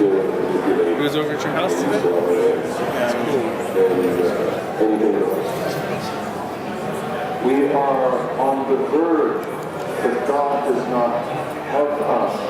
He was over at your house today? That's cool. We are on the verge, if God does not help us.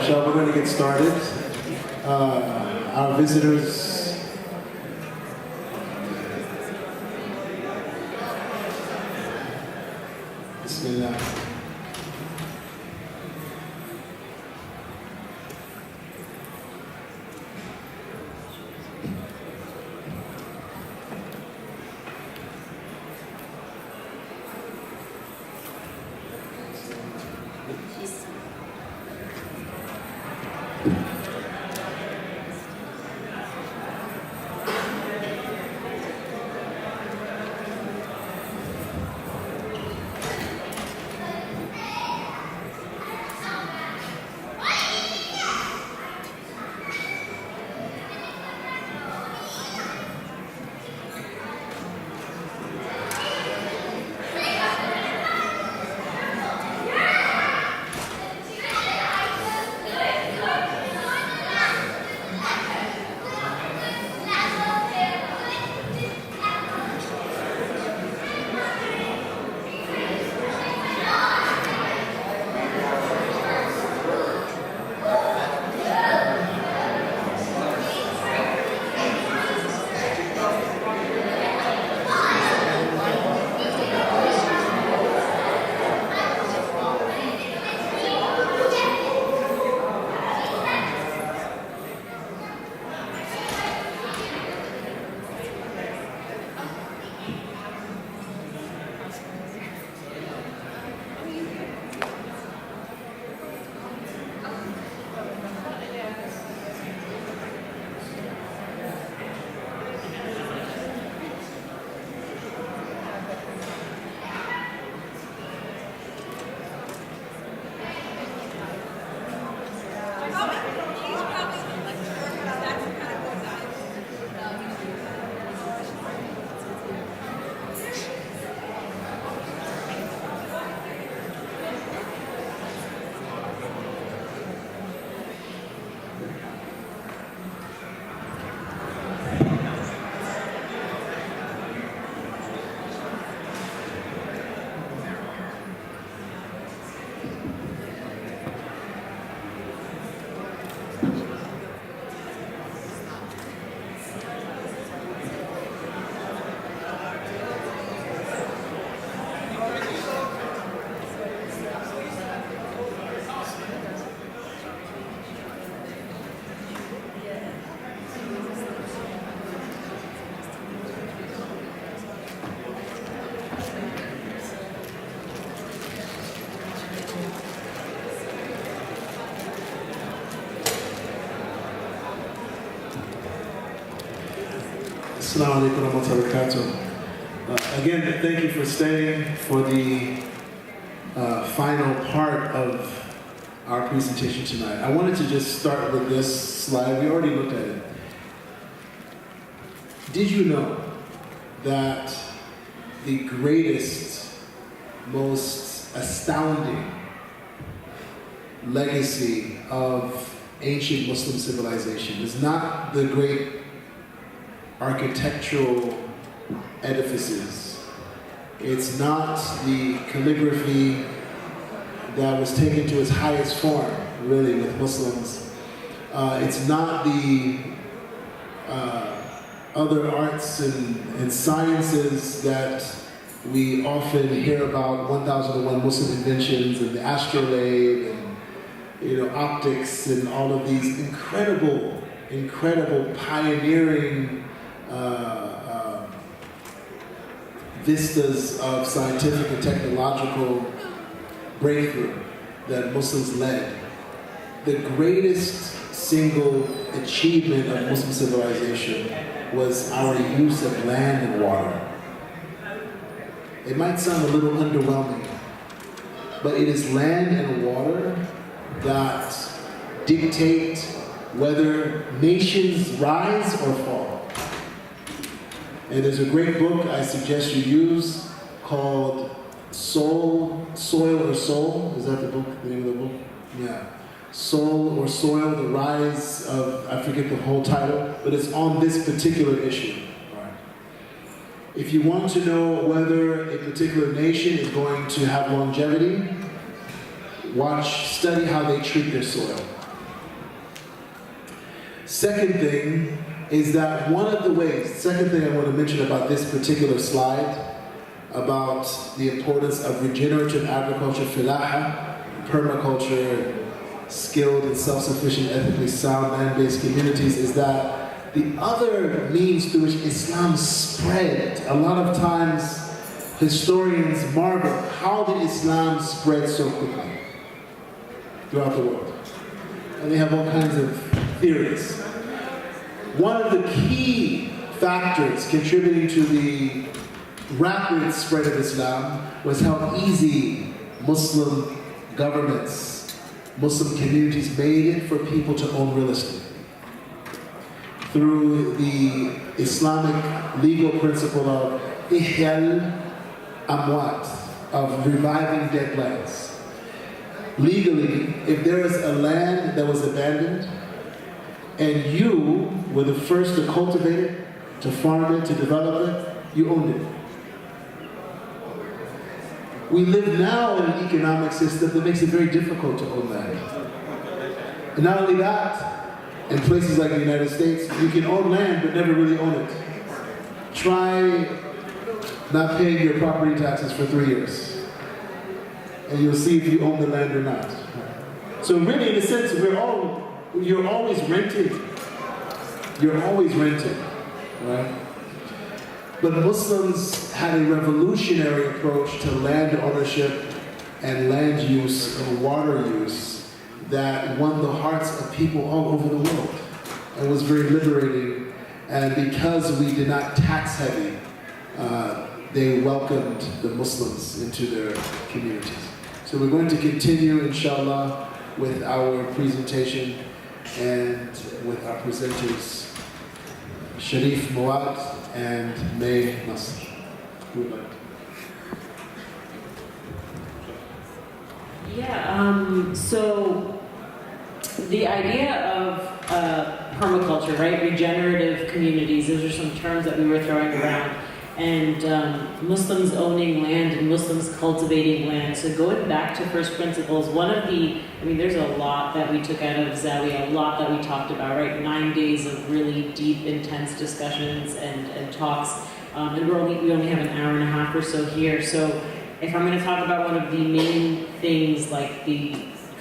So, we're going to get started. Our visitors, Bismillah. Assalamu alaikum wa rahmatullahi wa barakatuh. Again, thank you for staying for the final part of our presentation tonight. I wanted to just start with this slide. We already looked at it. Did you know that the greatest, most astounding legacy of ancient Muslim civilization is not the great architectural edifices. It's not the calligraphy that was taken to its highest form, really, with Muslims. It's not the other arts and sciences that We often hear about 1001 Muslim inventions and the astrolabe and optics and all of these incredible pioneering vistas of scientific and technological breakthrough that Muslims led. The greatest single achievement of Muslim civilization was our use of land and water. It might sound a little underwhelming, but it is land and water that dictate whether nations rise or fall. And there's a great book I suggest you use called Soil or Soul. Is that the book, the name of the book? Yeah. Soul or Soil, the rise of, I forget the whole title, but it's on this particular issue. If you want to know whether a particular nation is going to have longevity, study how they treat their soil. Second thing is that second thing I want to mention about this particular slide, about the importance of regenerative agriculture, filaha, permaculture, skilled and self-sufficient, ethically sound land-based communities, is that the other means through which Islam spread, a lot of times historians marvel, how did Islam spread so quickly throughout the world? And they have all kinds of theories. One of the key factors contributing to the rapid spread of Islam was how easy Muslim governments, Muslim communities made it for people to own real estate. Through the Islamic legal principle of Ihyal Amwat, of reviving dead lands. Legally, if there is a land that was abandoned, and you were the first to cultivate it, to farm it, to develop it, you owned it. We live now in an economic system that makes it very difficult to own land. And not only that, in places like the United States, you can own land but never really own it. Try not paying your property taxes for 3 years, and you'll see if you own the land or not. So really, in a sense, you're always renting. You're always renting, right? But Muslims had a revolutionary approach to land ownership and land use and water use that won the hearts of people all over the world. It was very liberating, and because we did not tax heavy, they welcomed the Muslims into their communities. So we're going to continue, inshallah, with our presentation and with our presenters, Sharif Muad and May Nasr. Who would like to? Yeah, so the idea of permaculture, right? Regenerative communities, those are some terms that we were throwing around. And Muslims owning land and Muslims cultivating land. So going back to first principles, there's a lot that we took out of Zawiya, a lot that we talked about, right? 9 days of really deep, intense discussions and talks. And we only have an hour and a half or so here. So if I'm going to talk about one of the main things, like the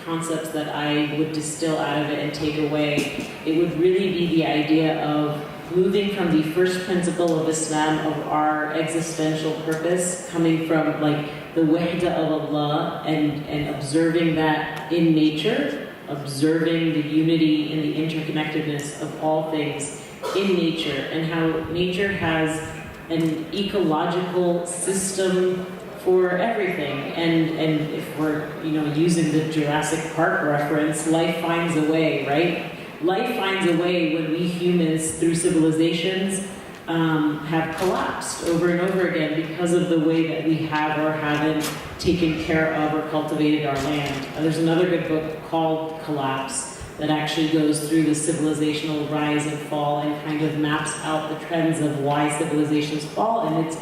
concepts that I would distill out of it and take away, it would really be the idea of moving from the first principle of Islam, of our existential purpose, coming from like the wahda of Allah and observing that in nature, observing the unity and the interconnectedness of all things in nature, and how nature has an ecological system for everything. And if we're using the Jurassic Park reference, life finds a way, right? Life finds a way when we humans, through civilizations, have collapsed over and over again because of the way that we have or haven't taken care of or cultivated our land. There's another good book called Collapse that actually goes through the civilizational rise and fall and kind of maps out the trends of why civilizations fall. And it's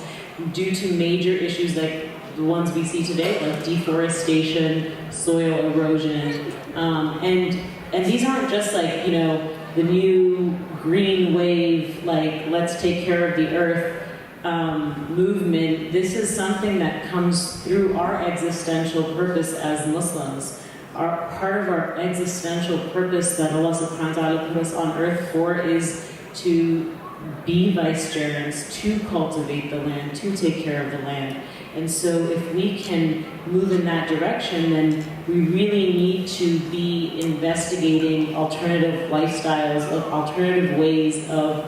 due to major issues like the ones we see today, like deforestation, soil erosion, and these aren't just like, the new green wave, like let's take care of the earth movement, this is something that comes through our existential purpose as Muslims. Part of our existential purpose that Allah subhanahu wa ta'ala put us on earth for is to be vicegerents, to cultivate the land, to take care of the land. And so if we can move in that direction, then we really need to be investigating alternative lifestyles, of alternative ways of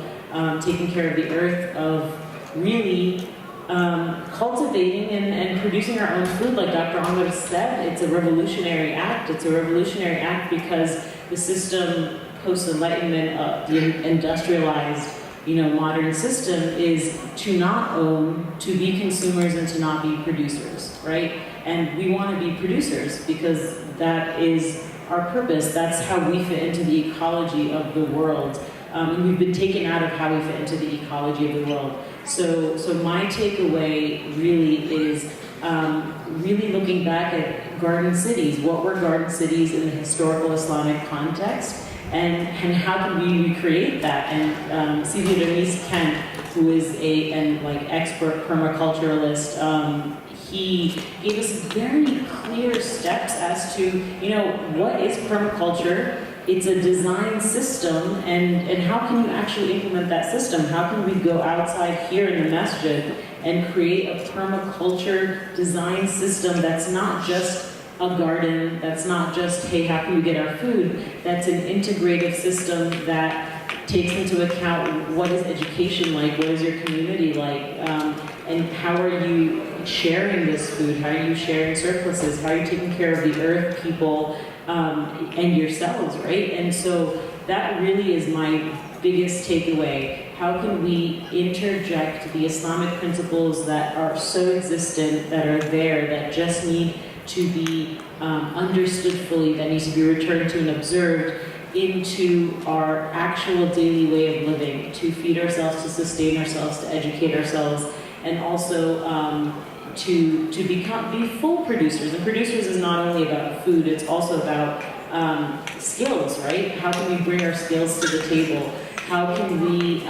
taking care of the earth, of really cultivating and producing our own food. Like Dr. Amr said, it's a revolutionary act. It's a revolutionary act because the system, post-enlightenment, the industrialized, modern system is to not own, to be consumers and to not be producers, right? And we want to be producers because that is our purpose. That's how we fit into the ecology of the world. And we've been taken out of how we fit into the ecology of the world. So my takeaway really is really looking back at garden cities. What were garden cities in the historical Islamic context? And how can we recreate that? And Sidi Ramis Kent, who is an expert permaculturalist, he gave us very clear steps as to what is permaculture. It's a design system, and how can you actually implement that system? How can we go outside here in the masjid and create a permaculture design system that's not just a garden, that's not just, hey, how can we get our food? That's an integrative system that takes into account what is education like, what is your community like, and how are you sharing this food? How are you sharing surpluses? How are you taking care of the earth, people, and yourselves, right? And so that really is my biggest takeaway. How can we interject the Islamic principles that are so existent, that are there, that just need to be understood fully, that needs to be returned to and observed into our actual daily way of living, to feed ourselves, to sustain ourselves, to educate ourselves, and also to be full producers. And producers is not only about food, it's also about skills, right? How can we bring our skills to the table? How can we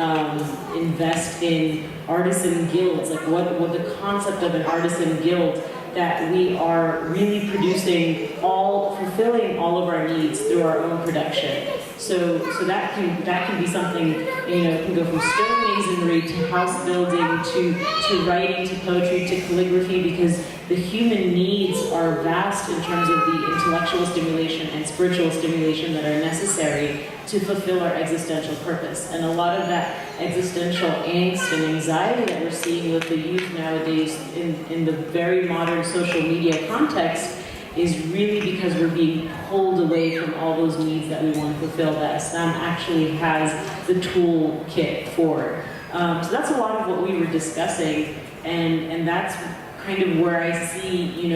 invest in artisan guilds? Like what the concept of an artisan guild, that we are really fulfilling all of our needs through our own production. So that can be something, it can go from stonemasonry to house building to writing to poetry to calligraphy, because the human needs are vast in terms of the intellectual stimulation and spiritual stimulation that are necessary to fulfill our existential purpose. And a lot of that existential angst and anxiety that we're seeing with the youth nowadays in the very modern social media context is really because we're being pulled away from all those needs that we want to fulfill, that Islam actually has the toolkit for. So that's a lot of what we were discussing, and that's kind of where I see,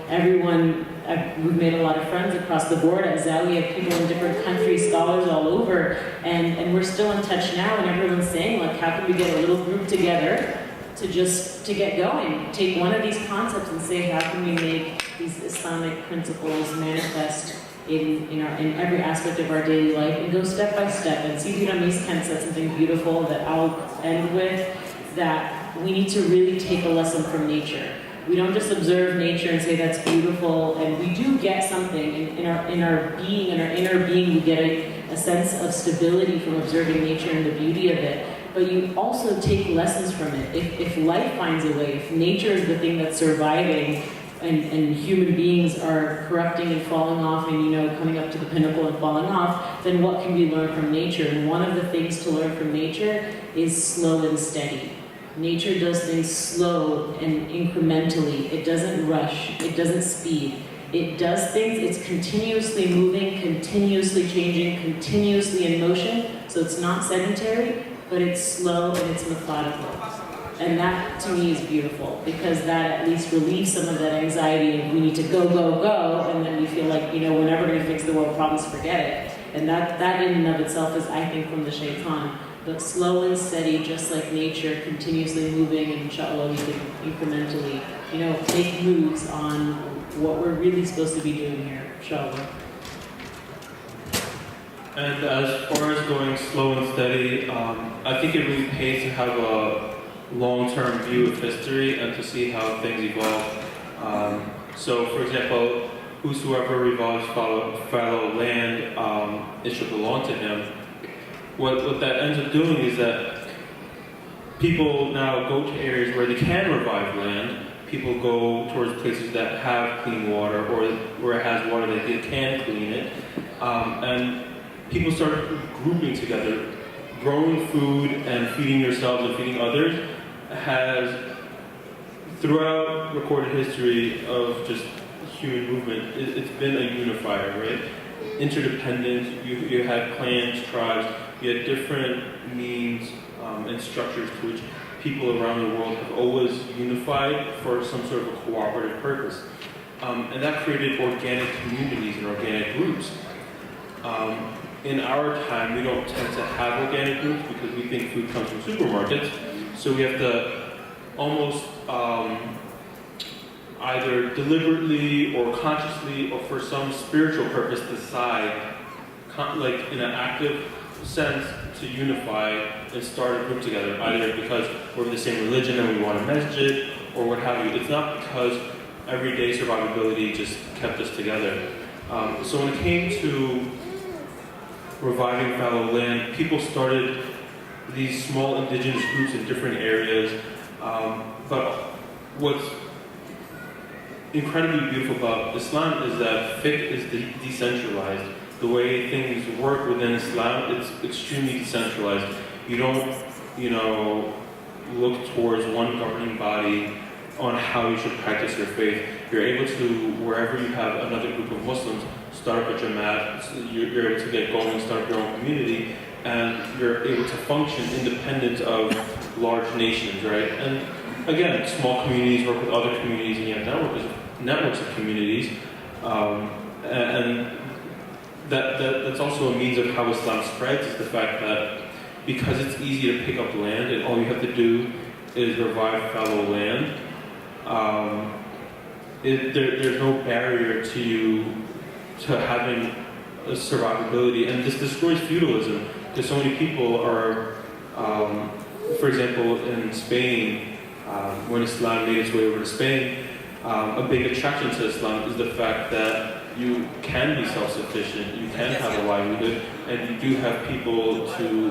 everyone, we've made a lot of friends across the board at Zawiya, people in different countries, scholars all over, and we're still in touch now, and everyone's saying, how can we get a little group together to get going? Take one of these concepts and say, how can we make these Islamic principles manifest in every aspect of our daily life, and go step by step. And Sidi Ramis Kent said something beautiful that I'll end with, that we need to really take a lesson from nature. We don't just observe nature and say that's beautiful, and we do get something in our being, in our inner being, we get a sense of stability from observing nature and the beauty of it. But you also take lessons from it. If life finds a way, if nature is the thing that's surviving, and human beings are corrupting and falling off and coming up to the pinnacle and falling off, then what can we learn from nature? And one of the things to learn from nature is slow and steady. Nature does things slow and incrementally. It doesn't rush. It doesn't speed. It does things, it's continuously moving, continuously changing, continuously in motion. So it's not sedentary, but it's slow and it's methodical. And that, to me, is beautiful, because that at least relieves some of that anxiety of we need to go, go, go, and then we feel like, we're never going to fix the world problems, forget it. And that in and of itself is, I think, from the shaitan. But slow and steady, just like nature, continuously moving, and inshallah we can incrementally, make moves on what we're really supposed to be doing here, inshallah. And as far as going slow and steady, I think it really pays to have a long-term view of history and to see how things evolve. So, for example, whosoever revolves fallow land, it should belong to him. What that ends up doing is that people now go to areas where they can revive land. People go towards places that have clean water or where it has water that they can clean it. And people start grouping together. Growing food and feeding yourselves and feeding others has, throughout recorded history of just human movement, it's been a unifier, right? Interdependence, you had clans, tribes, you had different means and structures to which people around the world have always unified for some sort of a cooperative purpose. And that created organic communities and organic groups. In our time, we don't tend to have organic groups because we think food comes from supermarkets. So we have to almost either deliberately or consciously or for some spiritual purpose decide, like in an active sense, to unify and start a group together, either because we're of the same religion and we want a masjid or what have you. It's not because everyday survivability just kept us together. So when it came to reviving fallow land, people started these small indigenous groups in different areas. But what's incredibly beautiful about Islam is that fiqh is decentralized. The way things work within Islam, it's extremely decentralized. You don't, look towards one governing body on how you should practice your faith. You're able to, wherever you have another group of Muslims, start up a jamaat, you're able to get going, start up your own community, and you're able to function independent of large nations, right? And again, small communities work with other communities, and you have networks of communities, and that's also a means of how Islam spreads, is the fact that because it's easy to pick up land, and all you have to do is revive fallow land, there's no barrier to having a survivability, and this destroys feudalism, because so many people are, for example, in Spain, when Islam made its way over to Spain, a big attraction to Islam is the fact that you can be self-sufficient, you can have a livelihood, and you do have people to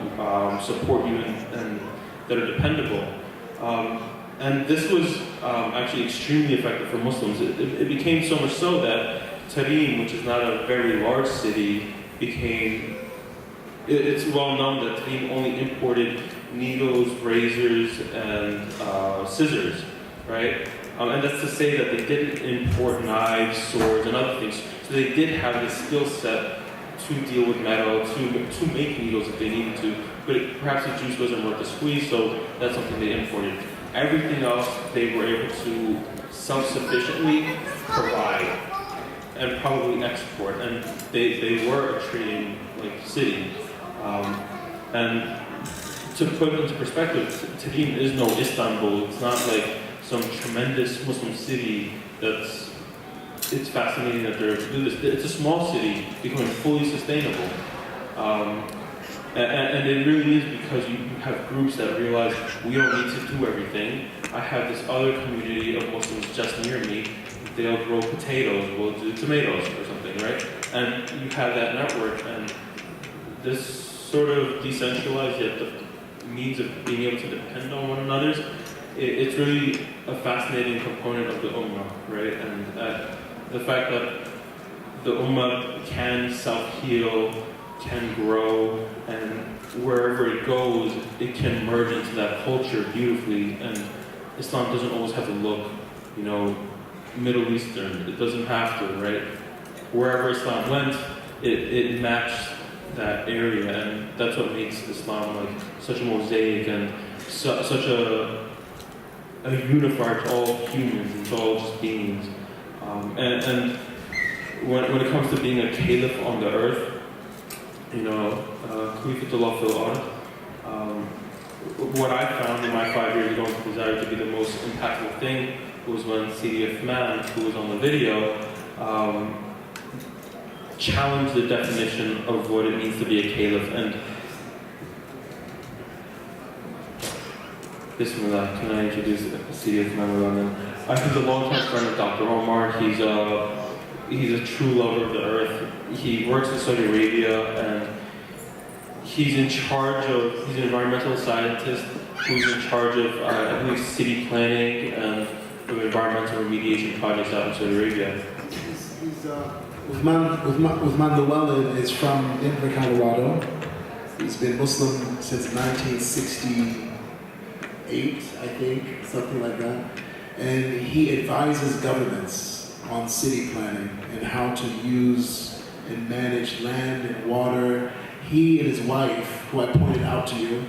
support you and that are dependable. And this was actually extremely effective for Muslims. It became so much so that Tarim, which is not a very large city, it's well known that Tarim only imported needles, razors, and scissors, right? And that's to say that they didn't import knives, swords, and other things. So they did have the skill set to deal with metal, to make needles if they needed to, but perhaps the juice wasn't worth the squeeze, so that's something they imported. Everything else they were able to self-sufficiently provide and probably export, and they were a trading city. And to put it into perspective, Tarim is no Istanbul. It's not like some tremendous Muslim city it's fascinating that they're able to do this. It's a small city becoming fully sustainable. And it really is because you have groups that realize we don't need to do everything. I have this other community of Muslims just near me. They'll grow potatoes, we'll do tomatoes or something, right? And you have that network, and this sort of decentralized yet the means of being able to depend on one another, it's really a fascinating component of the Ummah, right? And the fact that the Ummah can self-heal, can grow, and wherever it goes, it can merge into that culture beautifully. And Islam doesn't always have to look, Middle Eastern. It doesn't have to, right? Wherever Islam went, it matched that area, and that's what makes Islam such a mosaic and such a unifier to all humans and to all just beings. And when it comes to being a caliph on the earth, Khalifatullah fil ard, what I found in my 5 years ago desired to be the most impactful thing was when Sidi Uthman, who was on the video, challenged the definition of what it means to be a caliph. And Bismillah, can I introduce Sidi Imam Mendes? I think a long-time friend of Dr. Omar. He's a true lover of the earth. He works in Saudi Arabia, and he's in charge of, he's an environmental scientist who's in charge of, I believe, city planning and environmental remediation projects out in Saudi Arabia. Uthman Llewellyn is from Denver, Colorado. He's been Muslim since 1968, I think, something like that. And he advises governments on city planning and how to use and manage land and water. He and his wife, who I pointed out to you,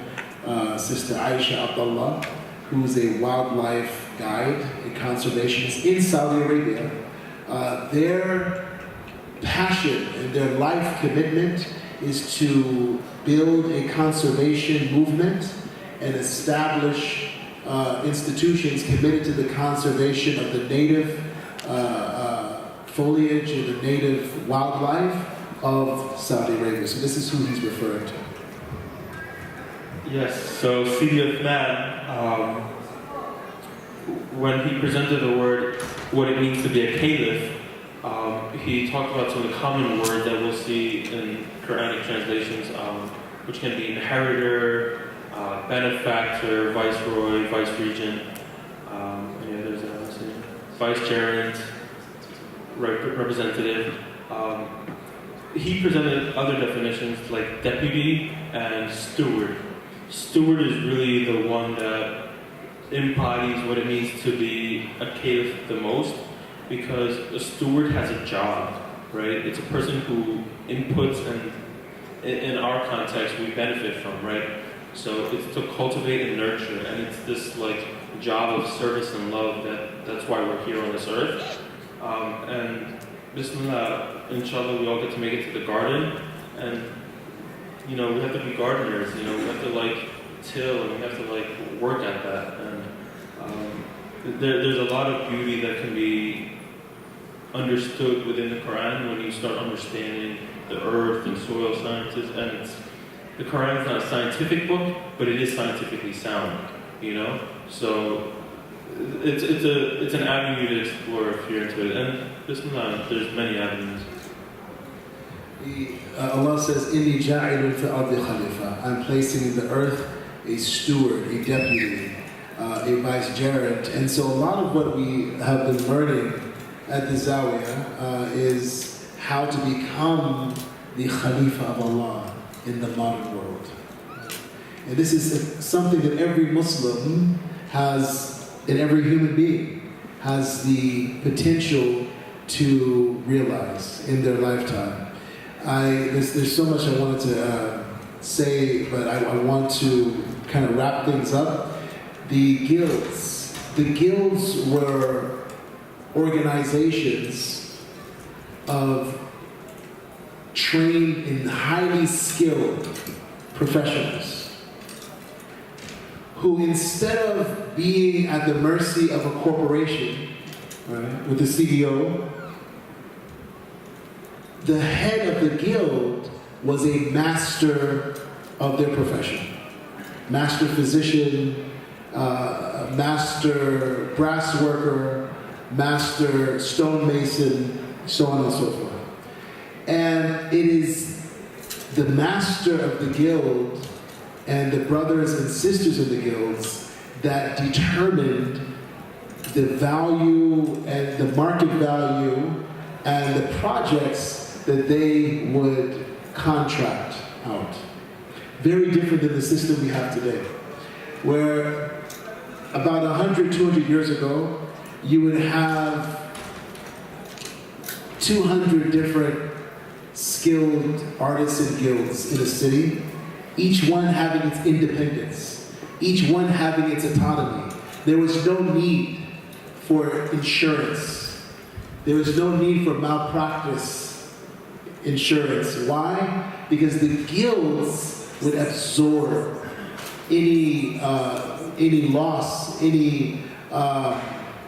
Sister Aisha Abdullah, who's a wildlife guide and conservationist in Saudi Arabia, their passion and their life commitment is to build a conservation movement and establish institutions committed to the conservation of the native foliage and the native wildlife of Saudi Arabia. So this is who he's referring to. Yes, so Sidi Uthman, when he presented the word, what it means to be a caliph, he talked about some of the common words that we'll see in Quranic translations, which can be inheritor, benefactor, viceroy, vice-regent, any others that I was saying, vicegerent, representative. He presented other definitions like deputy and steward. Steward is really the one that embodies what it means to be a caliph the most, because a steward has a job, right? It's a person who inputs and, in our context, we benefit from, right? So it's to cultivate and nurture, and it's this like job of service and love that's why we're here on this earth. And Bismillah, inshallah, we all get to make it to the garden, and we have to be gardeners. We have to like till, and we have to like work at that. And there's a lot of beauty that can be understood within the Quran when you start understanding the earth and soil sciences. And the Quran is not a scientific book, but it is scientifically sound. So it's an avenue to explore if you're into it. And Bismillah, there's many avenues. Allah says, "Inni ja'ilun fil ardi khalifa." I'm placing in the earth a steward, a deputy, a vicegerent. And so a lot of what we have been learning at the Zawiya is how to become the Khalifa of Allah in the modern world. And this is something that every Muslim has, and every human being has the potential to realize in their lifetime. There's so much I wanted to say, but I want to kind of wrap things up. The guilds were organizations of trained and highly skilled professionals who, instead of being at the mercy of a corporation, right, with the CEO, the head of the guild was a master of their profession. Master physician, master brass worker, master stonemason, so on and so forth. And it is the master of the guild and the brothers and sisters of the guilds that determined the value and the market value and the projects that they would contract out. Very different than the system we have today, where about 100, 200 years ago, you would have 200 different skilled artists and guilds in a city, each one having its independence, each one having its autonomy. There was no need for insurance. There was no need for malpractice insurance. Why? Because the guilds would absorb any loss,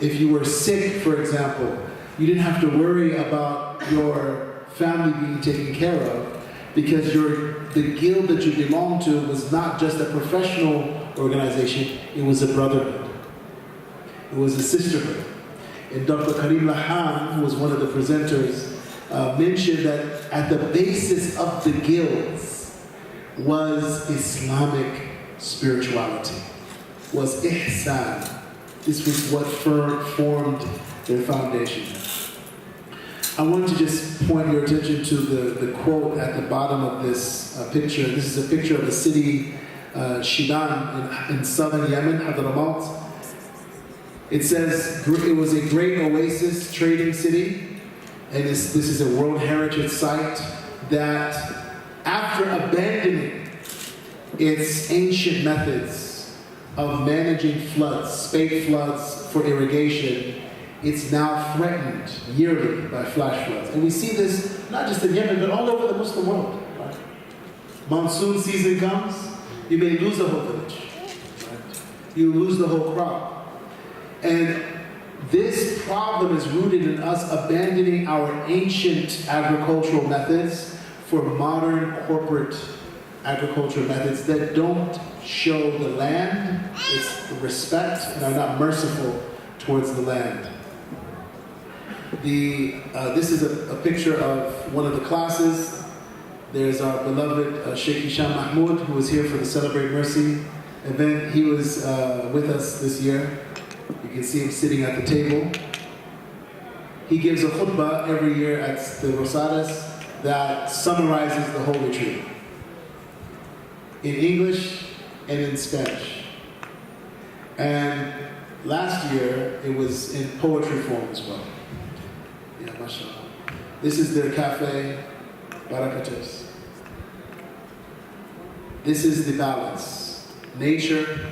if you were sick, for example, you didn't have to worry about your family being taken care of, because the guild that you belonged to was not just a professional organization. It was a brotherhood. It was a sisterhood. And Dr. Karim Lahan, who was one of the presenters, mentioned that at the basis of the guilds was Islamic spirituality, was ihsan. This was what formed their foundation. I want to just point your attention to the quote at the bottom of this picture. This is a picture of the city Shidan in southern Yemen, Hadramaut. It says, it was a great oasis trading city, and this is a World Heritage Site that, after abandoning its ancient methods of managing floods, spate floods for irrigation, it's now threatened yearly by flash floods. And we see this not just in Yemen, but all over the Muslim world. Right? Monsoon season comes, you may lose the whole village. Right? You lose the whole crop. And this problem is rooted in us abandoning our ancient agricultural methods for modern corporate agricultural methods that don't show the land its respect and are not merciful towards the land. This is a picture of one of the classes. There's our beloved Sheikh Hisham Mahmoud, who was here for the Celebrate Mercy event. He was with us this year. You can see him sitting at the table. He gives a khutbah every year at the Rosadas that summarizes the whole retreat in English and in Spanish. And last year, it was in poetry form as well. Yeah, mashallah. This is their cafe, Barakatos. This is the balance. Nature,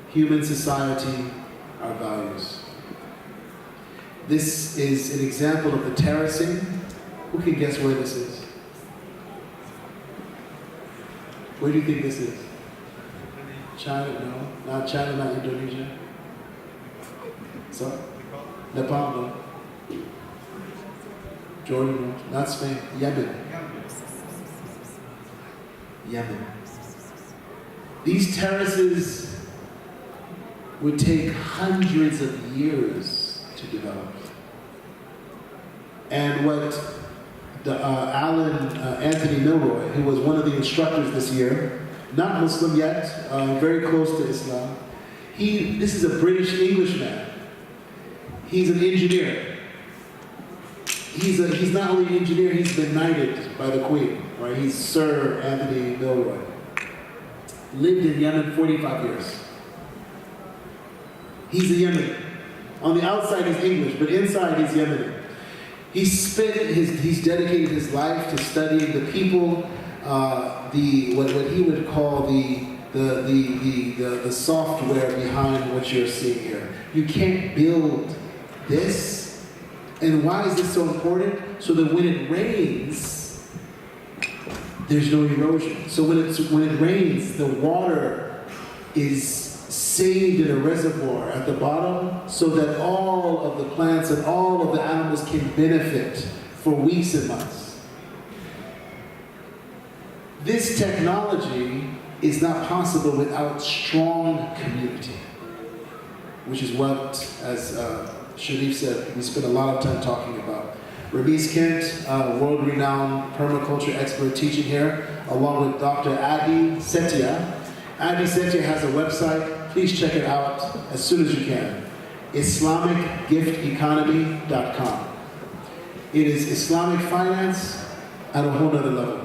human society, our values. This is an example of the terracing. Who can guess where this is? Where do you think this is? China? No. Not China, not Indonesia. So? Nepal? No. Jordan? No. Not Spain. Yemen. Yemen. These terraces would take hundreds of years to develop. And what Anthony Milroy, who was one of the instructors this year, not Muslim yet, very close to Islam, this is a British Englishman. He's an engineer. He's not only an engineer, he's been knighted by the Queen, right? He's Sir Anthony Milroy. Lived in Yemen 45 years. He's a Yemeni. On the outside he's English, but inside he's Yemeni. He's dedicated his life to studying the people, what he would call the software behind what you're seeing here. You can't build this. And why is this so important? So that when it rains, there's no erosion. So when it rains, the water is saved in a reservoir at the bottom so that all of the plants and all of the animals can benefit for weeks and months. This technology is not possible without strong community, which is what, as Sharif said, we spent a lot of time talking about. Ramiz Kent, world-renowned permaculture expert, teaching here, along with Dr. Adi Setia. Adi Setia has a website. Please check it out as soon as you can. IslamicGiftEconomy.com. It is Islamic finance at a whole other level.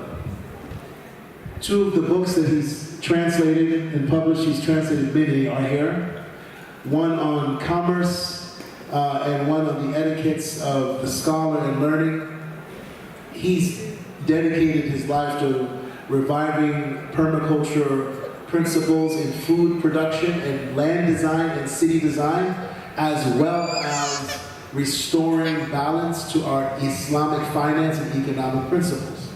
Two of the books that he's translated and published, he's translated many, are here. One on commerce and one on the etiquettes of the scholar and learning. He's dedicated his life to reviving permaculture principles in food production and land design and city design, as well as restoring balance to our Islamic finance and economic principles.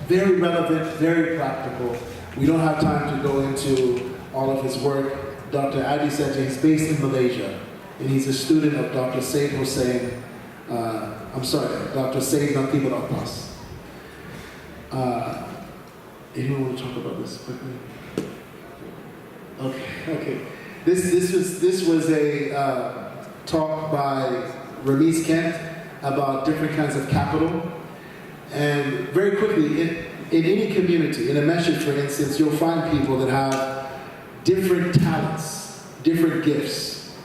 Very relevant, very practical. We don't have time to go into all of his work. Dr. Adi Setia, he's based in Malaysia, and he's a student of Dr. Said Hussein, Dr. Said Naqib al-Abbas. Anyone want to talk about this quickly? Okay. This was a talk by Ramiz Kent about different kinds of capital. And very quickly, in any community, in a message, for instance, you'll find people that have different talents, different gifts.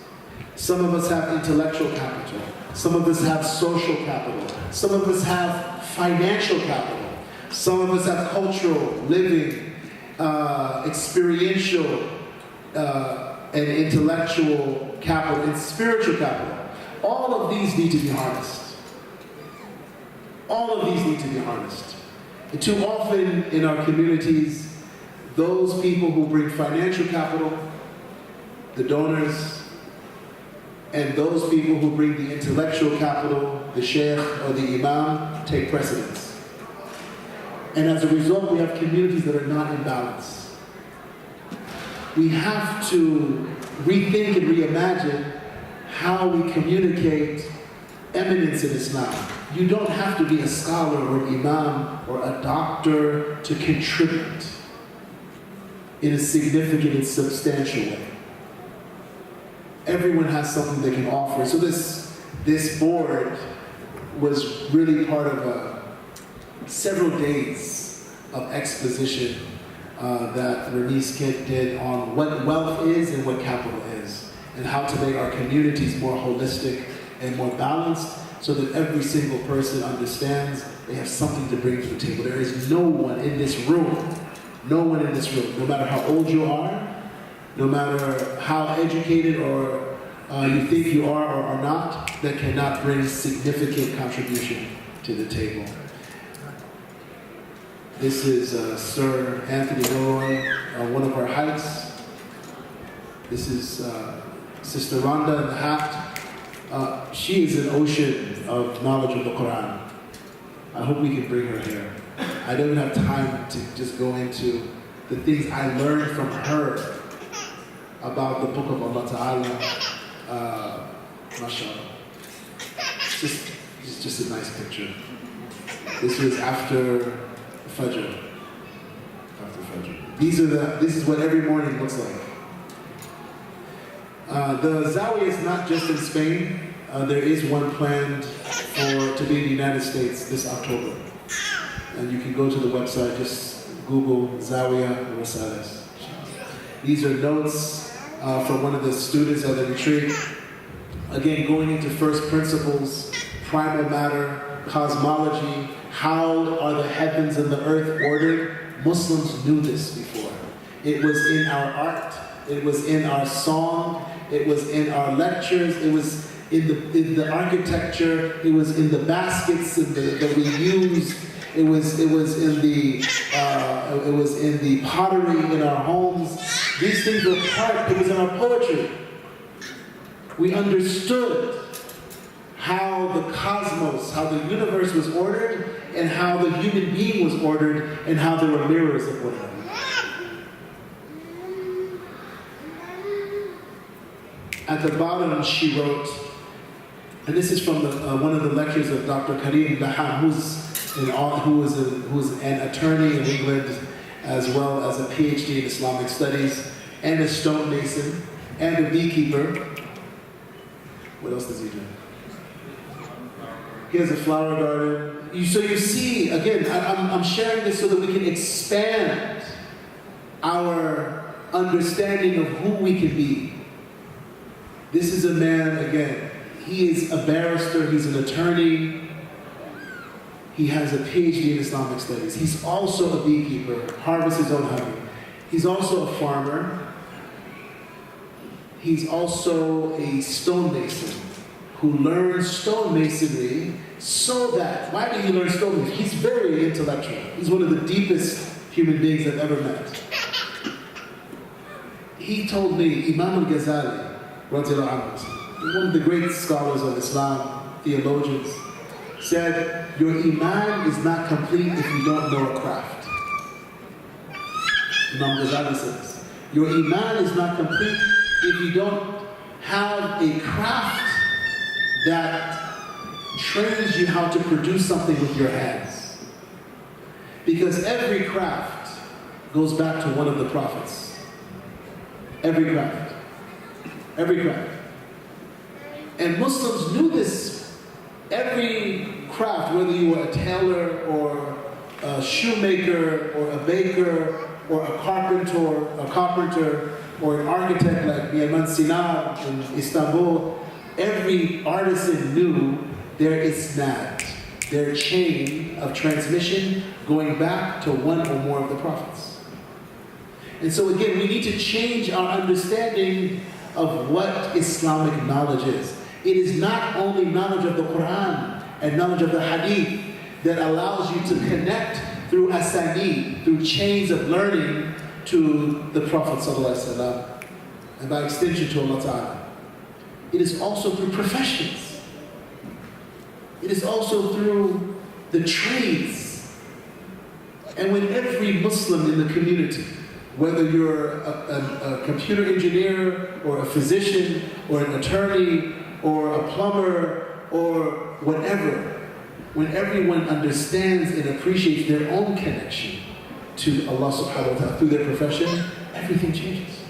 Some of us have intellectual capital. Some of us have social capital. Some of us have financial capital. Some of us have cultural, living, experiential, and intellectual capital, and spiritual capital. All of these need to be harnessed. All of these need to be harnessed. And too often in our communities, those people who bring financial capital, the donors, and those people who bring the intellectual capital, the sheikh or the imam, take precedence. And as a result, we have communities that are not in balance. We have to rethink and reimagine how we communicate eminence in Islam. You don't have to be a scholar or an imam or a doctor to contribute in a significant and substantial way. Everyone has something they can offer. So this board was really part of several days of exposition that Ramiz Kent did on what wealth is and what capital is, and how to make our communities more holistic and more balanced, so that every single person understands they have something to bring to the table. There is no one in this room, no matter how old you are, no matter how educated or you think you are or are not, that cannot bring significant contribution to the table. This is Sir Anthony Roy, one of our heights. This is Sister Rhonda in the hat. She is an ocean of knowledge of the Quran. I hope we can bring her here. I don't have time to just go into the things I learned from her about the Book of Allah Ta'ala. MashaAllah. It's just a nice picture. This was after Fajr. This is what every morning looks like. The Zawiya is not just in Spain. There is one planned to be in the United States this October. And you can go to the website, just Google Zawiya Rosales. These are notes from one of the students at the retreat. Again, going into first principles, primal matter, cosmology, how are the heavens and the earth ordered? Muslims knew this before. It was in our art, it was in our song, it was in our lectures, it was in the architecture, it was in the baskets that we used, it was in the pottery in our homes. These things were part, it was in our poetry. We understood how the cosmos, how the universe was ordered, and how the human being was ordered, and how there were mirrors of one another. At the bottom, she wrote, and this is from one of the lectures of Dr. Karim Dahan, who was an attorney in England, as well as a PhD in Islamic studies, and a stonemason, and a beekeeper. What else does he do? He has a flower garden. So you see, again, I'm sharing this so that we can expand our understanding of who we can be. This is a man, again, he is a barrister, he's an attorney. He has a PhD in Islamic studies. He's also a beekeeper, harvests his own honey. He's also a farmer. He's also a stonemason who learns stonemasonry so that, why did he learn stonemasonry? He's very intellectual. He's one of the deepest human beings I've ever met. He told me, Imam al-Ghazali, one of the great scholars of Islam, theologians, said, your iman is not complete if you don't know a craft. Imam Ghazali says, your iman is not complete if you don't have a craft that trains you how to produce something with your hands. Because every craft goes back to one of the prophets. Every craft. Every craft. And Muslims knew this. Every craft, whether you were a tailor or a shoemaker or a baker or a carpenter or an architect like Imam Mendes in Istanbul, every artisan knew their isnad, their chain of transmission going back to one or more of the prophets. And so again, we need to change our understanding of what Islamic knowledge is. It is not only knowledge of the Quran and knowledge of the Hadith that allows you to connect through asanid, through chains of learning to the Prophet ﷺ, and by extension to Allah Ta'ala. It is also through professions. It is also through the trades. And when every Muslim in the community, whether you're a computer engineer or a physician or an attorney or a plumber or whatever, when everyone understands and appreciates their own connection to Allah subhanahu wa ta'ala through their profession, everything changes.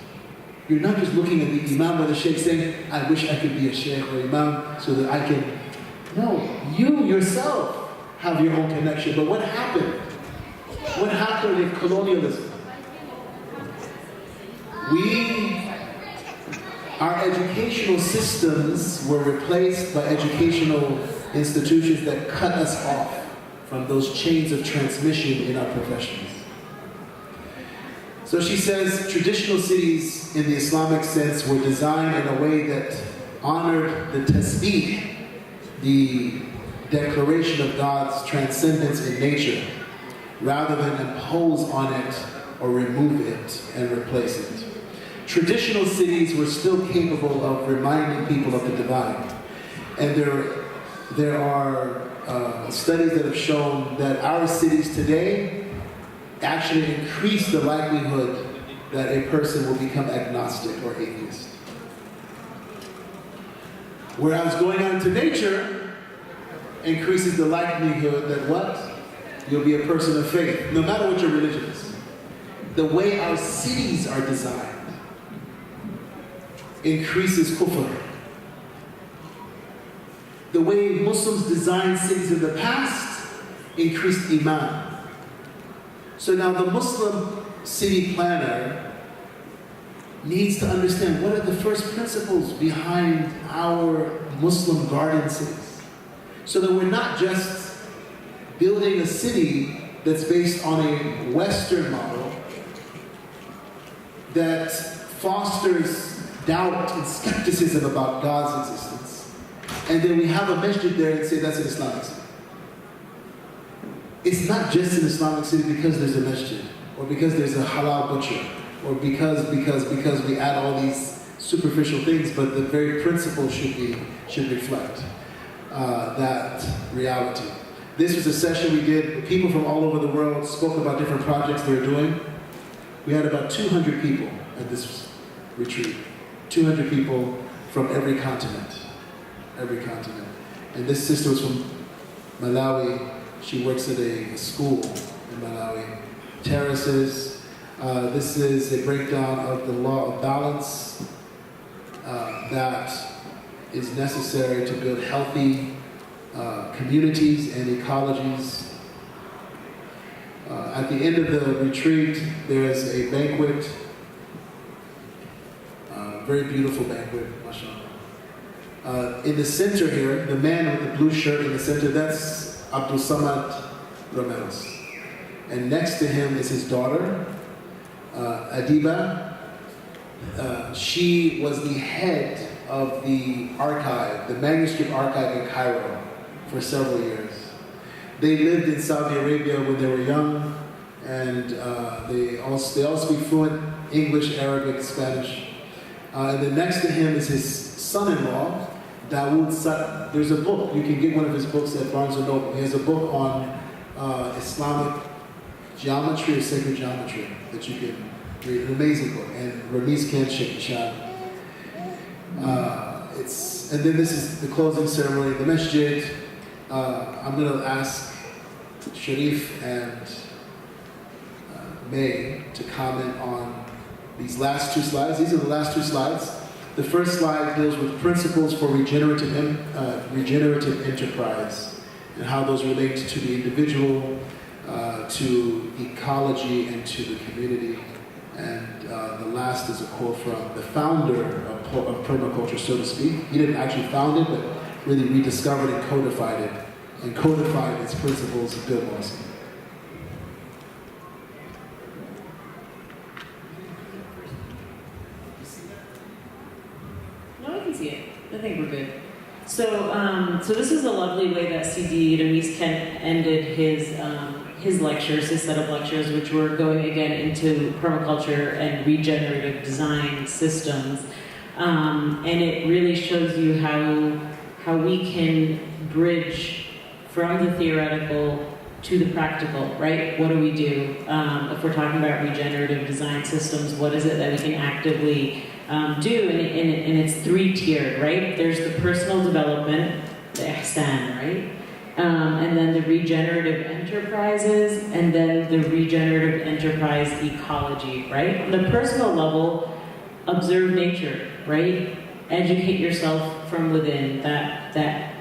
You're not just looking at the imam or the sheikh saying, I wish I could be a sheikh or imam so that I can. No, you yourself have your own connection. But what happened? What happened with colonialism? Our educational systems were replaced by educational institutions that cut us off from those chains of transmission in our professions. So she says, traditional cities in the Islamic sense were designed in a way that honored the tasbih, the declaration of God's transcendence in nature, rather than impose on it or remove it and replace it. Traditional cities were still capable of reminding people of the divine. And there are studies that have shown that our cities today actually increase the likelihood that a person will become agnostic or atheist. Whereas going out into nature increases the likelihood that what? You'll be a person of faith, no matter what your religion is. The way our cities are designed increases kufr. The way Muslims designed cities in the past increased iman. So now the Muslim city planner needs to understand what are the first principles behind our Muslim garden cities. So that we're not just building a city that's based on a Western model that fosters doubt and skepticism about God's existence. And then we have a masjid there and say that's an Islamic city. It's not just an Islamic city because there's a masjid, or because there's a halal butcher, or because we add all these superficial things, but the very principle should reflect that reality. This was a session we did. People from all over the world spoke about different projects they were doing. We had about 200 people at this retreat. 200 people from every continent. Every continent. And this sister was from Malawi. She works at a school in Malawi. Terraces. This is a breakdown of the law of balance that is necessary to build healthy communities and ecologies. At the end of the retreat, there's a banquet. Very beautiful banquet, mashallah. In the center here, the man with the blue shirt in the center, that's Abdul Samad Ramelos. And next to him is his daughter, Adiba. She was the head of the archive, the manuscript archive in Cairo for several years. They lived in Saudi Arabia when they were young, and they all speak fluent English, Arabic, Spanish. And then next to him is his son-in-law, Dawood Sat. There's a book, you can get one of his books at Barnes & Noble. He has a book on Islamic geometry or sacred geometry that you can read. An amazing book. And Ramiz Khan Sheikh Shah. And then this is the closing ceremony, the masjid. I'm going to ask Sharif and May to comment on these last two slides. These are the last two slides. The first slide deals with principles for regenerative enterprise and how those relate to the individual, to ecology, and to the community. And the last is a quote from the founder of permaculture, so to speak. He didn't actually found it, but really rediscovered and codified it, and codified its principles, Bill Mollison. No, I can see it. I think we're good. So this is a lovely way that CD Ramis Kent ended his lectures, his set of lectures, which were going again into permaculture and regenerative design systems. And it really shows you how we can bridge from the theoretical to the practical, right? What do we do? If we're talking about regenerative design systems, what is it that we can actively do? And it's three-tiered, right? There's the personal development, the ihsan, right? And then the regenerative enterprises, and then the regenerative enterprise ecology, right? On the personal level, observe nature, right? Educate yourself from within, that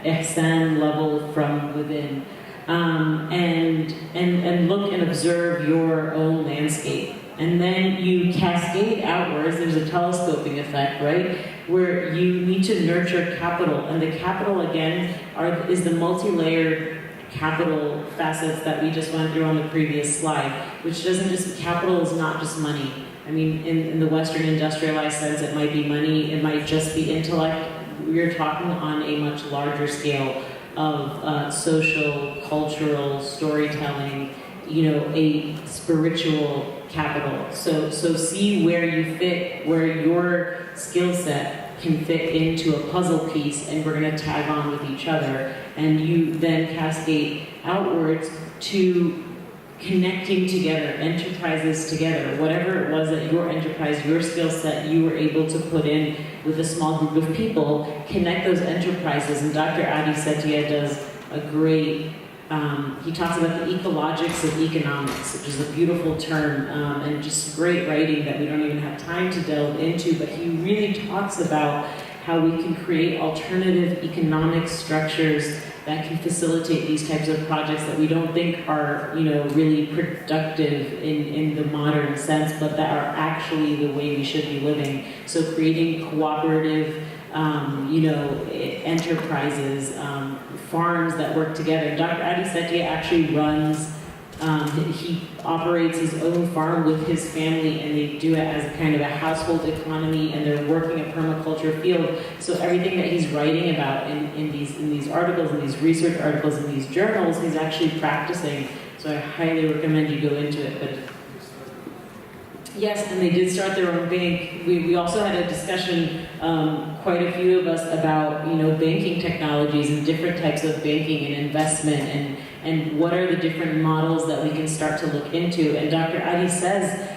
ihsan level from within. And look and observe your own landscape. And then you cascade outwards, there's a telescoping effect, right? Where you need to nurture capital. And the capital, again, is the multi-layered capital facets that we just went through on the previous slide, which doesn't just, capital is not just money. I mean, in the Western industrialized sense, it might be money, it might just be intellect. We're talking on a much larger scale of social, cultural, storytelling, a spiritual capital. So see where you fit, where your skill set can fit into a puzzle piece, and we're going to tag on with each other. And you then cascade outwards to connecting together, enterprises together, whatever it was that your enterprise, your skill set, you were able to put in with a small group of people, connect those enterprises. And Dr. Adi Setia does a great, he talks about the ecologics of economics, which is a beautiful term, and just great writing that we don't even have time to delve into, but he really talks about how we can create alternative economic structures that can facilitate these types of projects that we don't think are, really productive in the modern sense, but that are actually the way we should be living. So creating cooperative, enterprises, farms that work together. Dr. Adi Setia actually runs, he operates his own farm with his family, and they do it as a kind of a household economy, and they're working a permaculture field. So everything that he's writing about in these articles, in these research articles, in these journals, he's actually practicing. So I highly recommend you go into it. But yes, and they did start their own bank. We also had a discussion, quite a few of us, about banking technologies and different types of banking and investment, and what are the different models that we can start to look into. And Dr. Adi says,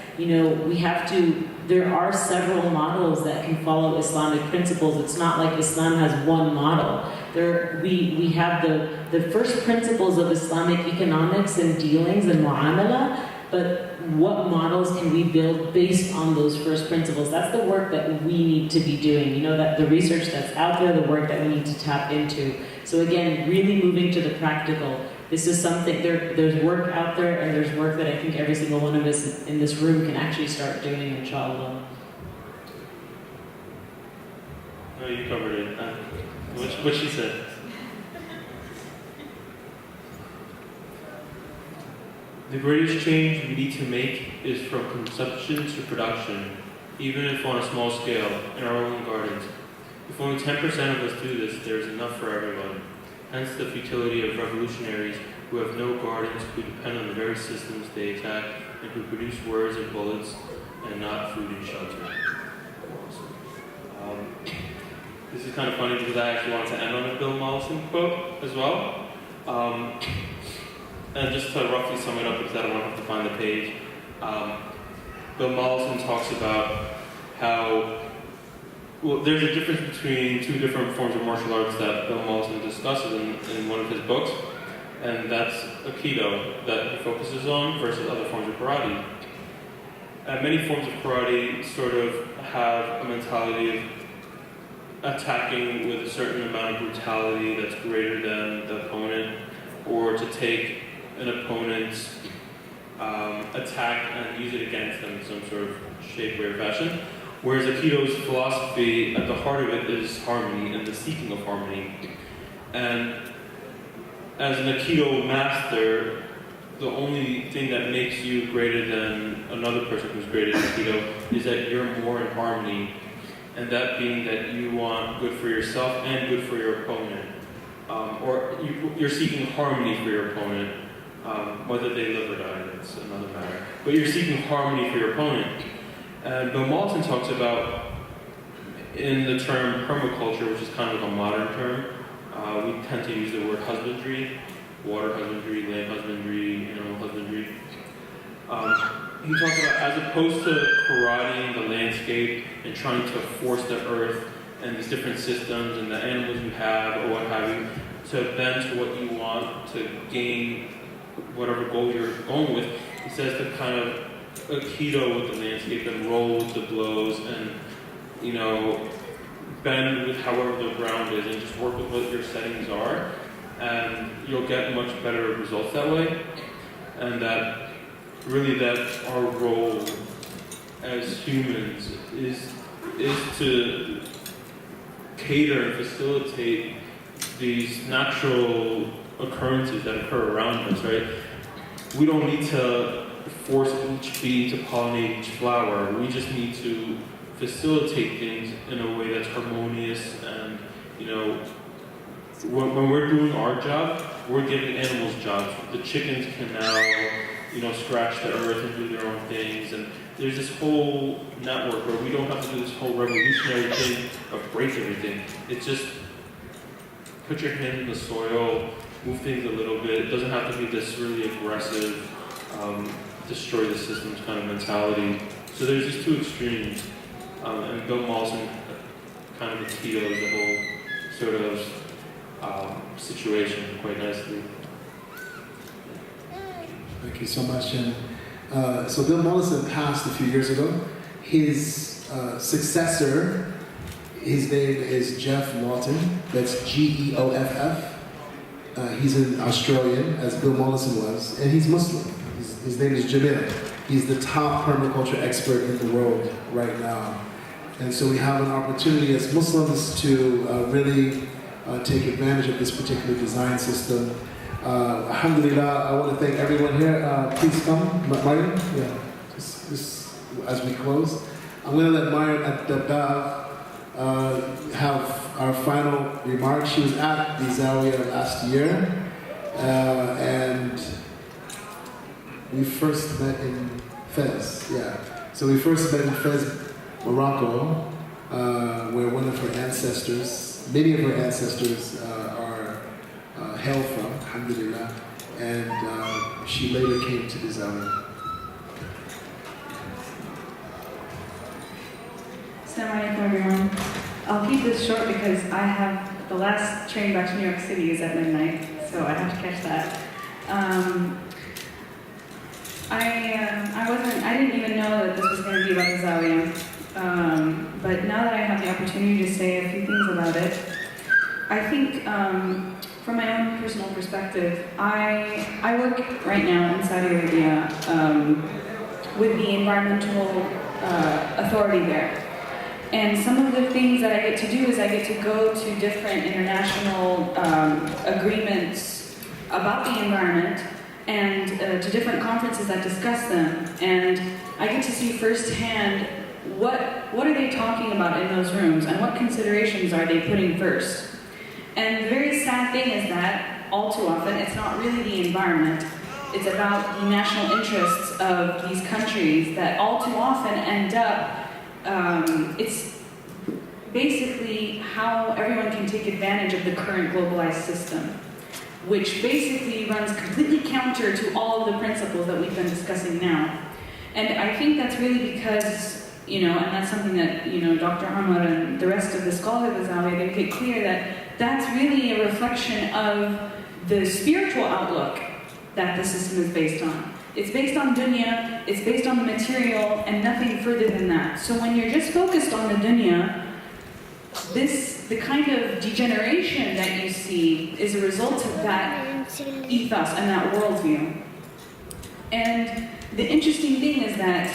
there are several models that can follow Islamic principles. It's not like Islam has one model. We have the first principles of Islamic economics and dealings and mu'amala, but what models can we build based on those first principles? That's the work that we need to be doing. That the research that's out there, the work that we need to tap into. So again, really moving to the practical. This is something, there's work out there, and there's work that I think every single one of us in this room can actually start doing, inshallah. No, you covered it. What she said. The greatest change we need to make is from consumption to production, even if on a small scale, in our own gardens. If only 10% of us do this, there is enough for everyone. Hence the futility of revolutionaries who have no gardens, who depend on the very systems they attack, and who produce words and bullets, and not food and shelter. This is kind of funny because I actually want to end on a Bill Mollison quote as well. And just to roughly sum it up, because I don't want to have to find the page, Bill Mollison talks about how there's a difference between two different forms of martial arts that Bill Mollison discusses in one of his books, and that's Aikido that he focuses on versus other forms of karate. many forms of karate sort of have a mentality of attacking with a certain amount of brutality that's greater than the opponent, or to take an opponent's attack and use it against them in some sort of shape, way, or fashion. Whereas Aikido's philosophy, at the heart of it, is harmony and the seeking of harmony. And as an Aikido master, the only thing that makes you greater than another person who's greater than Aikido is that you're more in harmony. And that being that you want good for yourself and good for your opponent. You're seeking harmony for your opponent, whether they live or die, that's another matter. But you're seeking harmony for your opponent. And Bill Mollison talks about, in the term permaculture, which is kind of like a modern term, we tend to use the word husbandry, water husbandry, land husbandry, animal husbandry. He talks about, as opposed to karateing the landscape and trying to force the earth and these different systems and the animals you have or what have you, to bend to what you want to gain whatever goal you're going with. He says to kind of Aikido with the landscape and roll with the blows and, bend with however the ground is and just work with what your settings are, and you'll get much better results that way. And that really that's our role as humans is to cater and facilitate these natural occurrences that occur around us, right? We don't need to force each bee to pollinate each flower. We just need to facilitate things in a way that's harmonious, and when we're doing our job, we're giving animals jobs. The chickens can now scratch the earth and do their own things, and there's this whole network where we don't have to do this whole revolutionary thing of break everything. It's just put your hand in the soil, move things a little bit. It doesn't have to be this really aggressive, destroy the systems kind of mentality. So there's these two extremes. And Bill Mollison kind of Aikido's the whole sort of situation quite nicely. Thank you so much. And so Bill Mollison passed a few years ago. His successor, his name is Jeff Lawton. That's Geoff. He's an Australian, as Bill Mollison was, and he's Muslim. His name is Jamil. He's the top permaculture expert in the world right now. And so we have an opportunity as Muslims to really take advantage of this particular design system. Alhamdulillah, I want to thank everyone here. Please come. Mariam? Yeah. Just as we close. I'm going to let Mariam at the back have our final remarks. She was at the Zawiya last year. And we first met in Fez. Yeah. So we first met in Fez, Morocco, where one of her ancestors, many of her ancestors are hail from, alhamdulillah, and she later came to the Zawiya. Assalamu alaikum, everyone. I'll keep this short because I have the last train back to New York City is at midnight, so I have to catch that. I didn't even know that this was going to be about the Zawiya. But now that I have the opportunity to say a few things about it, I think from my own personal perspective, I work right now in Saudi Arabia with the environmental authority there. And some of the things that I get to do is I get to go to different international agreements about the environment and to different conferences that discuss them. And I get to see firsthand what are they talking about in those rooms and what considerations are they putting first. And the very sad thing is that all too often it's not really the environment, it's about the national interests of these countries that all too often end up it's basically how everyone can take advantage of the current globalized system, which basically runs completely counter to all of the principles that we've been discussing now. And I think that's really because, and that's something that, Dr. Ahmad and the rest of the scholars of the Zawiya, they make it clear that that's really a reflection of the spiritual outlook that the system is based on. It's based on dunya, it's based on the material, and nothing further than that. So when you're just focused on the dunya, the kind of degeneration that you see is a result of that ethos and that worldview. And the interesting thing is that,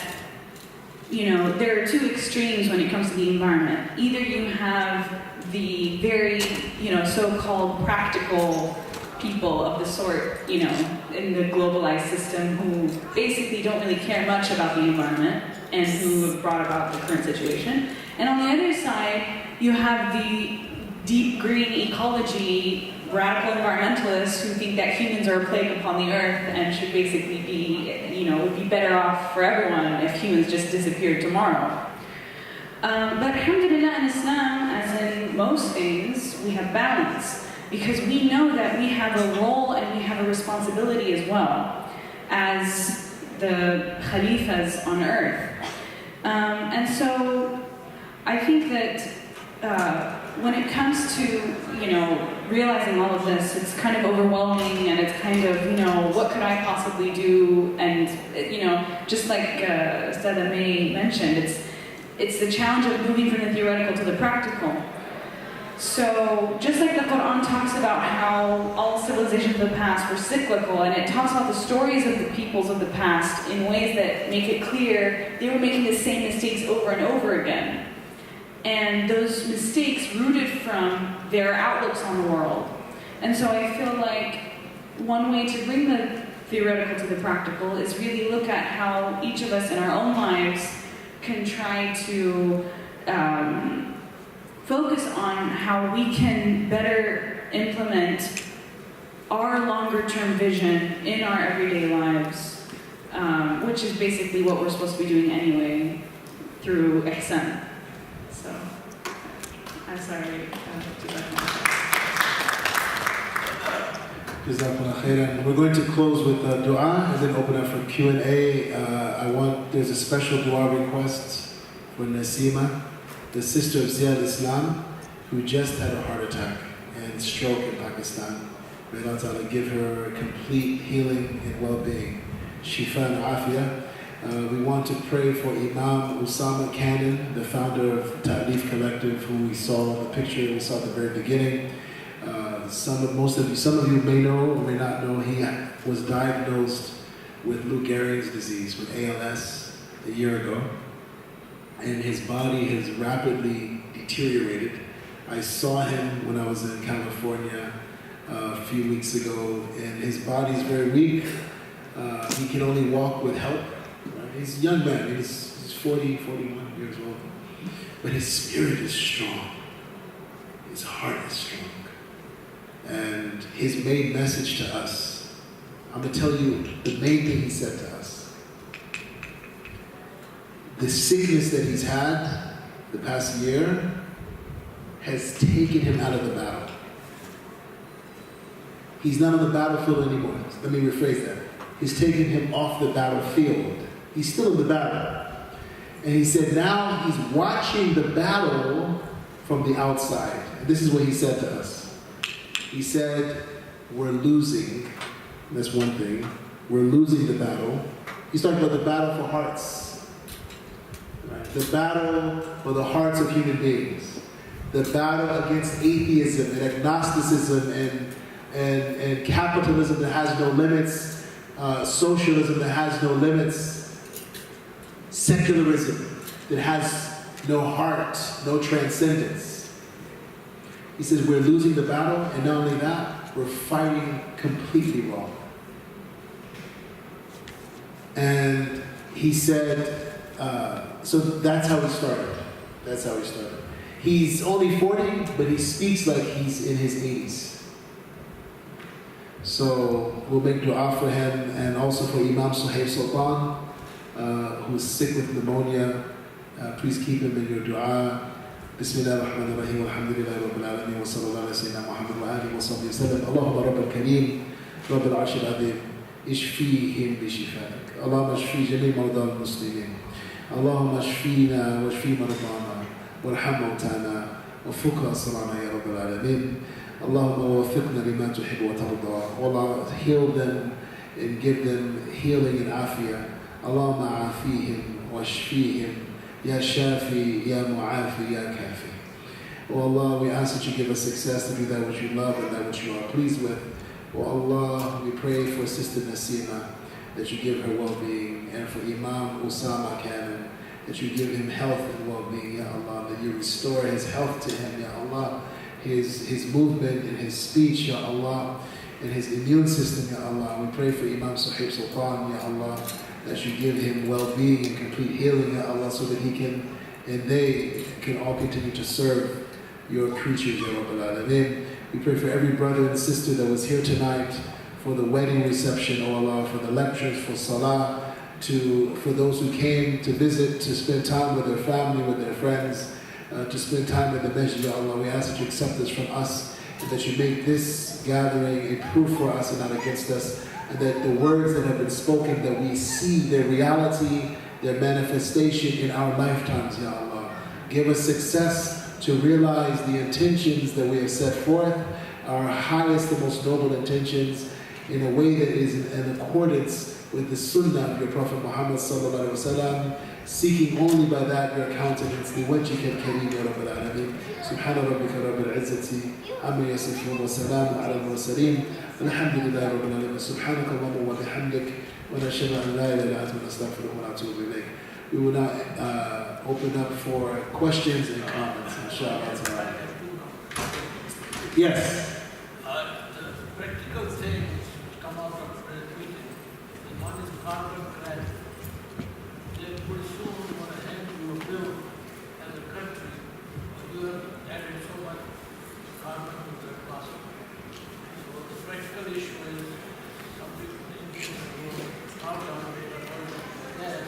there are two extremes when it comes to the environment. Either you have the very, so-called practical people of the sort, in the globalized system who basically don't really care much about the environment and who have brought about the current situation. And on the other side, you have the deep green ecology, radical environmentalists who think that humans are a plague upon the earth and should basically be, would be better off for everyone if humans just disappeared tomorrow. But alhamdulillah, in Islam, as in most things, we have balance, because we know that we have a role and we have a responsibility as well as the khalifas on earth. And so I think that when it comes to, realizing all of this, it's kind of overwhelming, and it's kind of, what could I possibly do? And, just like Ustadha May mentioned, it's the challenge of moving from the theoretical to the practical. So, just like the Quran talks about how all civilizations of the past were cyclical, and it talks about the stories of the peoples of the past in ways that make it clear they were making the same mistakes over and over again. And those mistakes rooted from their outlooks on the world. And so I feel like one way to bring the theoretical to the practical is really look at how each of us in our own lives can try to focus on how we can better implement our longer-term vision in our everyday lives, which is basically what we're supposed to be doing anyway through ihsan. So, I'm sorry. Jazakallah khairan. We're going to close with dua and then open up for Q&A. There's a special dua request for Nasima, the sister of Zia al-Islam, who just had a heart attack and stroke in Pakistan. May Allah Ta'ala give her complete healing and well-being. Shifa and afiyah. We want to pray for Imam Usama Cannon, the founder of Ta'leef Collective, who we saw in the picture we saw at the very beginning. Some of you may know or may not know, he was diagnosed with Lou Gehrig's disease, with ALS, a year ago. And his body has rapidly deteriorated. I saw him when I was in California a few weeks ago, and his body's very weak. He can only walk with help. Right? He's a young man, he's 41 years old. But his spirit is strong. His heart is strong. And his main message to us, I'm going to tell you the main thing he said to us. The sickness that he's had the past year has taken him out of the battle. He's not on the battlefield anymore. Let me rephrase that. He's taken him off the battlefield. He's still in the battle. And he said now he's watching the battle from the outside. And this is what he said to us. He said, we're losing. That's one thing. We're losing the battle. He's talking about the battle for hearts. Right? The battle for the hearts of human beings. The battle against atheism and agnosticism and capitalism that has no limits, socialism that has no limits, secularism that has no heart, no transcendence. He says we're losing the battle, and not only that, we're fighting completely wrong. And he said, so that's how he started. That's how he started. He's only 40, but he speaks like he's in his 80s. So we'll make dua for him, and also for Imam Suhaib Sultan, who's sick with pneumonia. Please keep him in your dua. بسم الله الرحمن الرحيم والحمد لله رب العالمين وصلى الله على سيدنا محمد وآله وصحبه وسلم اللهم رب الكريم رب العرش العظيم اشفيهم بشفائك اللهم اشفي جميع مرضى المسلمين اللهم اشفينا واشفي مرضانا وارحم موتانا وفك أسرانا يا رب العالمين اللهم وفقنا لما تحب وترضى والله heal them and give them healing and afiyah. Allahumma afihim wa shfihim, ya shafi, ya mu'afi, ya kafi. Oh Allah, we ask that you give us success to do that which you love and that which you are pleased with. Oh Allah, we pray for Sister Nasima, that you give her well-being, and for Imam Usama Cannon, that you give him health and well-being, Ya Allah, that you restore his health to him, Ya Allah, his movement and his speech, Ya Allah, and his immune system, Ya Allah. We pray for Imam Sahib Sultan, Ya Allah, that you give him well-being and complete healing, Ya Allah, so that he can, and they can all continue to serve your creatures, Ya Rabbal Alameen. We pray for every brother and sister that was here tonight, for the wedding reception, O Allah, for the lectures, for Salah, for those who came to visit, to spend time with their family, with their friends, to spend time in the Masjid, Ya Allah. We ask that you accept this from us, and that you make this gathering a proof for us and not against us, and that the words that have been spoken, that we see their reality, their manifestation in our lifetimes, Ya Allah. Give us success to realize the intentions that we have set forth, our highest and most noble intentions, in a way that is in accordance with the sunnah of your Prophet Muhammad sallallahu alaihi wasallam, seeking only by that your countenance. لِوَجْهِكَ الْكَرِيمِ يَا رَبَّ الْعَالَمِينَ سُبْحَانَ رَبِّكَ رَبِّ الْعِزَّةِ عَمَّا يَصِفُونَ وَسَلَامٌ عَلَى الْمُرْسَلِينَ وَالْحَمْدُ لِلَّهِ رَبِّ الْعَالَمِينَ سُبْحَانَكَ اللَّهُمَّ وَبِحَمْدِكَ وَنَشْهَدُ أَن لَا إِلَهَ إِلَّا أَنتَ نَسْتَغْفِرُكَ وَنَتُوبُ إِلَيْكَ. We will now open up for questions and comments, inshallah. Yes. The practical things come out of the meeting. The one is carbon credit. They will soon want to hand you a bill as a country, but you have added so much carbon to the process. So the practical issue is some people think how to operate a world like that.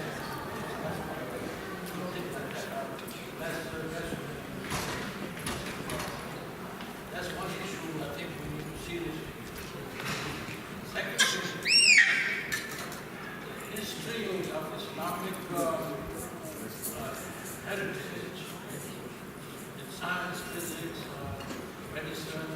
That's one issue I think we need to seriously. Second issue, the history of Islamic heritage in science, physics, medicine,